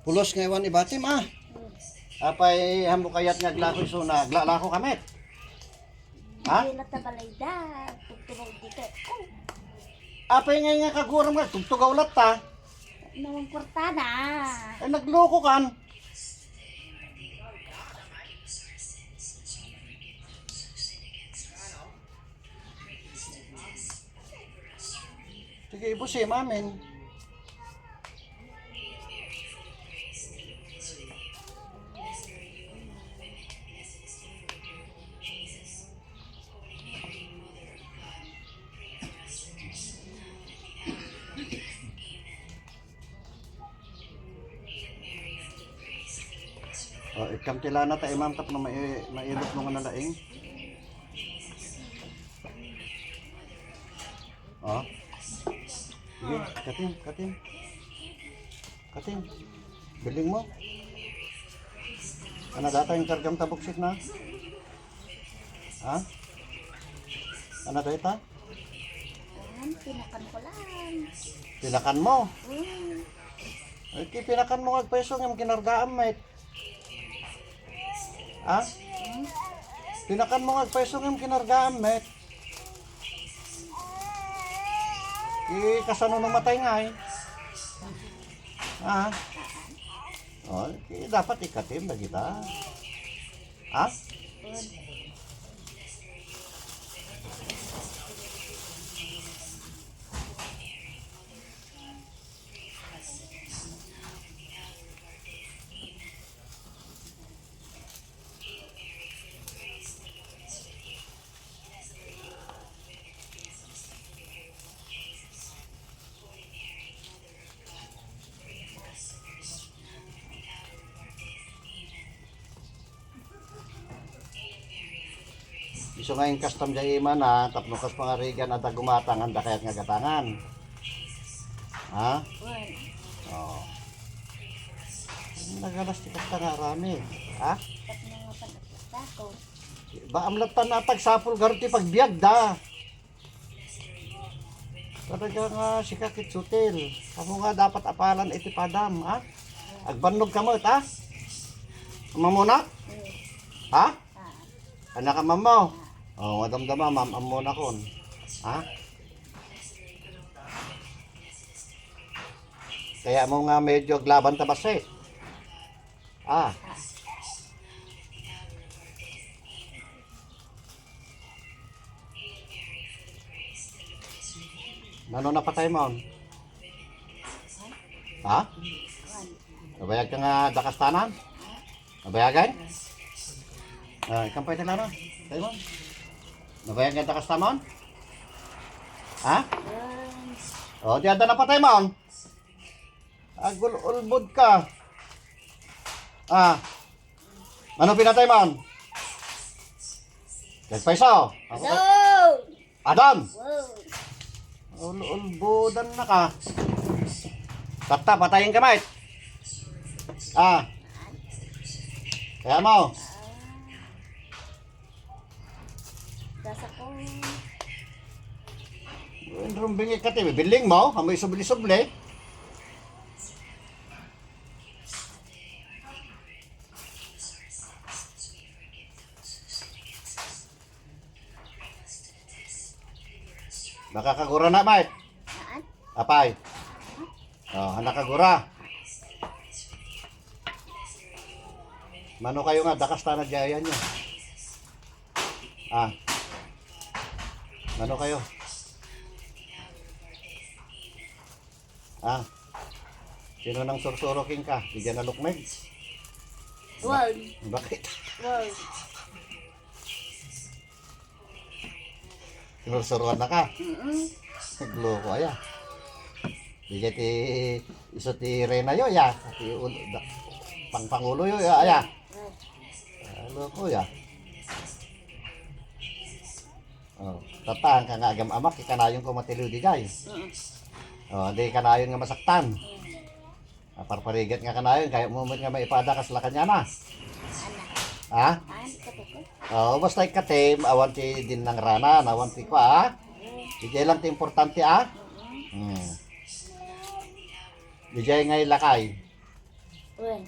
Pulos ngayon ibatim Apay hamo kayat nga glako so na glalako kamit. Ha? Hindi na tabalay da. Tugtugog dito. Apay nga kaguram nga tugtugaw lat ta. Nawang kurtada. Ay nagloko kan. Sige ibusin mamin. Oh, ikam tilana ta imam tap na mailot mo nga nalaing. Oh. Sige, katin. Katin. Biling mo. Ano data yung kargam tabuksit na? Ha? Ano data? Pinakan ko lang. Pinakan mo. Ay, pinakan mo nga peso ng kinargaan, mate. Ha? Pinakan mo nga peso ng kinargaan, mate. Kasano nung matay nga Ha? Oh, dapat ikatim na kita. Ha? Iso nga yung custom dyan ima na tapno kas mga rigan at gumatang handa kayat nga gatangan. Ha? Oo. Nagalas ti kasta nga rami. Ha? Ba amlatan na tagsapol garti pagbiag da. Talaga nga si kakit sutil. Kamu nga dapat apalan iti padam. Ha? Agbannog ka mo ha? Mamuna? Ha? Anak ka mamo? Oh, madamdama, ma'am muna kon. Ha? Kaya mo nga medyo glaban tabas Ah. Nano napatay mo? Ha? Nabayag ka nga dakastanan? Nabayagan? Ikampay na laro. Tayo mo. Nabayag nga dakastanan? Ha? O, di ada napatay mo? Agul-ulbod ka. Ano pinatay mo? Nagpaiso? No! Adam! Wow! Ulbudan na ka. Takta, patayin ka, mate. Kaya mo. Dasa ko. Rumbing ikati, biling mo. Amoy subli-subli. Nakakagura na, mate. Apay. Oh, nakagura. Mano kayo nga, dakasta na dyan nyo. Mano kayo? Sino nang sursurokin ka? Bigyan na lukmeg? Wow! Bakit? Wow! Sinursuruan na ka? Nagloko aya. Bigyan ti iso ti Rena yo ya. Ti pangpangulo yo ya aya. Loko ya. Oh, tatang ka nga agam amak ikanayon ko matiliw di guys. Oh, di kanayon nga masaktan. Parparigat nga kanayon kaya moment nga maipada kas la kanya na. Ha? Oh, basta ikatim awan ti din ng rana, awan ti ko Dijay lang ti importante Dijay ngay lakay. Well.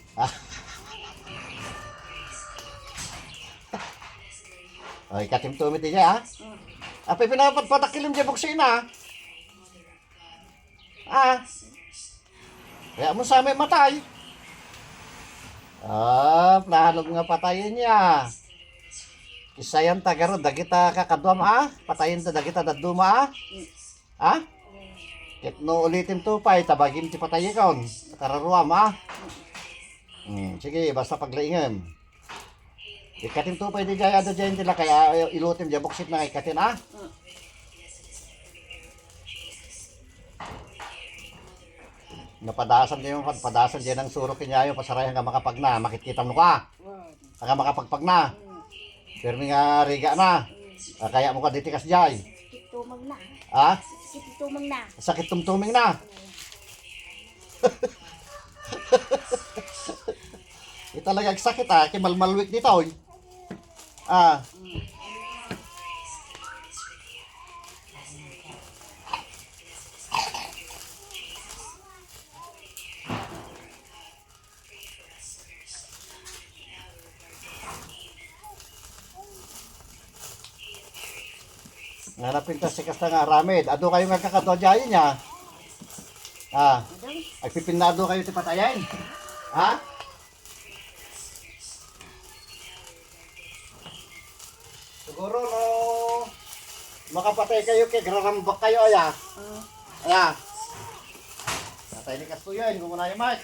Ay, katim tumit niya, ha? Api pinapatpatakilim dyan buksin, ha? Kaya mo sa amin matay. Planog nga patayin niya. Isayan tagaro, dagita kakadwam, ha? Patayin ta dagita daduma, ha? Ket no ulitin tupay, tabagim ti patayikon. Kararuam, ha? Sige, basta paglaingem. Ikatim tupay di jaya do dyan tila, kaya ilutim dyan buksit na ikatin, ha? Napadasan din yung padasan dyan ng surok kinyayo, pasaray hanggang makapagna, makikita mo ka. Hanggang makapagpagna. Pero nga riga na. Kaya mo ka ditikas jay. Sakit tumag na. Sakit tumag na. Sakit tumtuming na. Talaga sakit, ha? Kimalmalwik dito. Nanapin ta si kasta nga ramid. Ado kayo nga kakadwadyayin niya. Ay pipinado kayo ti patayin. Siguro no makapatay kayo kay grarambak kayo aya. Patay ni kasto yun, gumuna yung mic.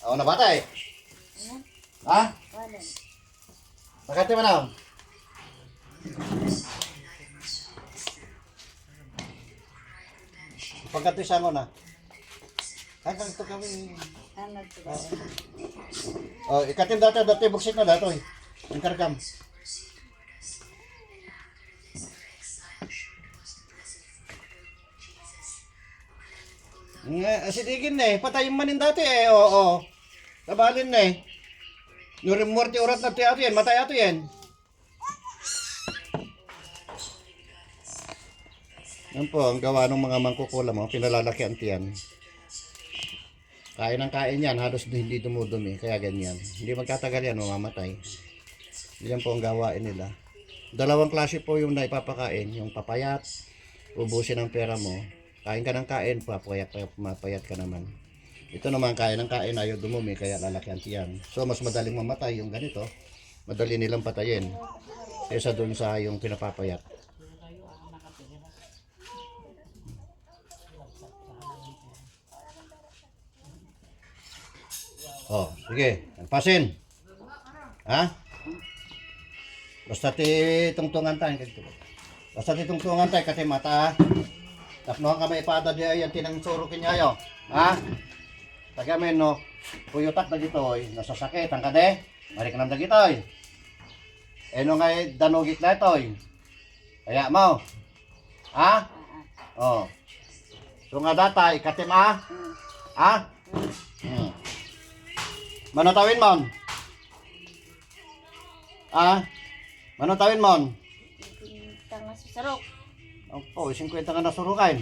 Oo na batay. Wala. Makati mo na. Pagkati siya mo na. Hanggang ito kami. Ikatim dati buksit na dato. Ang kargam. Asidigin na patayin manin dati oo. Kabalin na Nurimurti urat na tiyato yan, matay ato yan. Yan po, ang gawa ng mga mangkukula mo, pinalalaki ang tiyan. Kain ng kain yan, halos hindi dumudumi, kaya ganyan. Hindi magtatagal yan, mamamatay. Yan po ang gawain nila. Dalawang klase po yung naipapakain, yung papayat, ubusin ang pera mo. Kain ka ng kain, mapayat ka naman. Ito naman, kain ng kain, ayaw dumumi, kaya lalaki ang tiyan. So, mas madaling mamatay yung ganito. Madali nilang patayin. Kaysa dun sa yung pinapapayat. Sige. Pasin. Basta tungtungan tayo. Basta tungtungan tayo, kasi mata. Tapno ka may ipada di ayan, tinang surukin niya Tagamen no, puyutak na ditoy, nasasakit ang kade, marikanam na gitoy. No ngay danugit na itoy. Kaya mo. So nga data, ikatim Manotawin mon. Manotawin mon. Tanga susarok. 50 nga nasurukan.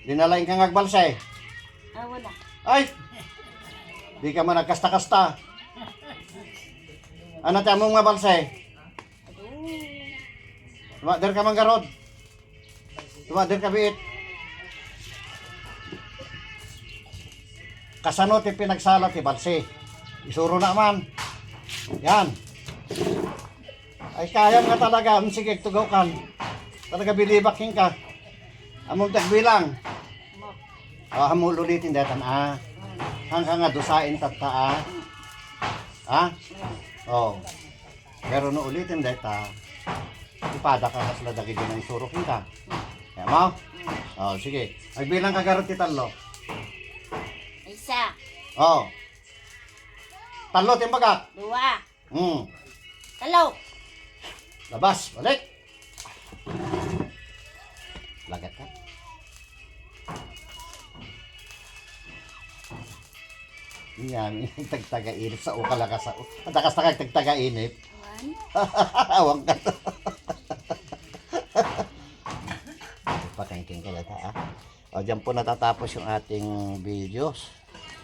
Dinalain ka ngagbalsay. Wala. Ay! Di ka man nagkasta-kasta. Ano tayo mong mabalsay? Tumader ka manggarod. Tumader ka biit. Kasano ti pinagsalat ti balsi. Isuro na man. Yan. Ay kaya nga talaga. Sige, tugaw kan. Talaga bilibaking ka. Among tagbilang. Hamul ulitin datan hanggang nga dosain tata pero no ulitin data ipada ka kasla dagi din ang surukin ka. Kaya mo? Sige. Agbilang ka garot ti talo. Isa. Talo timbaga. 2. Talo. Labas, balik. Lagat ka. Yan, tagtaga-inip sa ukala ka sa... Takas na kag tagtaga-inip. 1. Awang ka to. pamangkin ka lata, O, dyan po natatapos yung ating videos.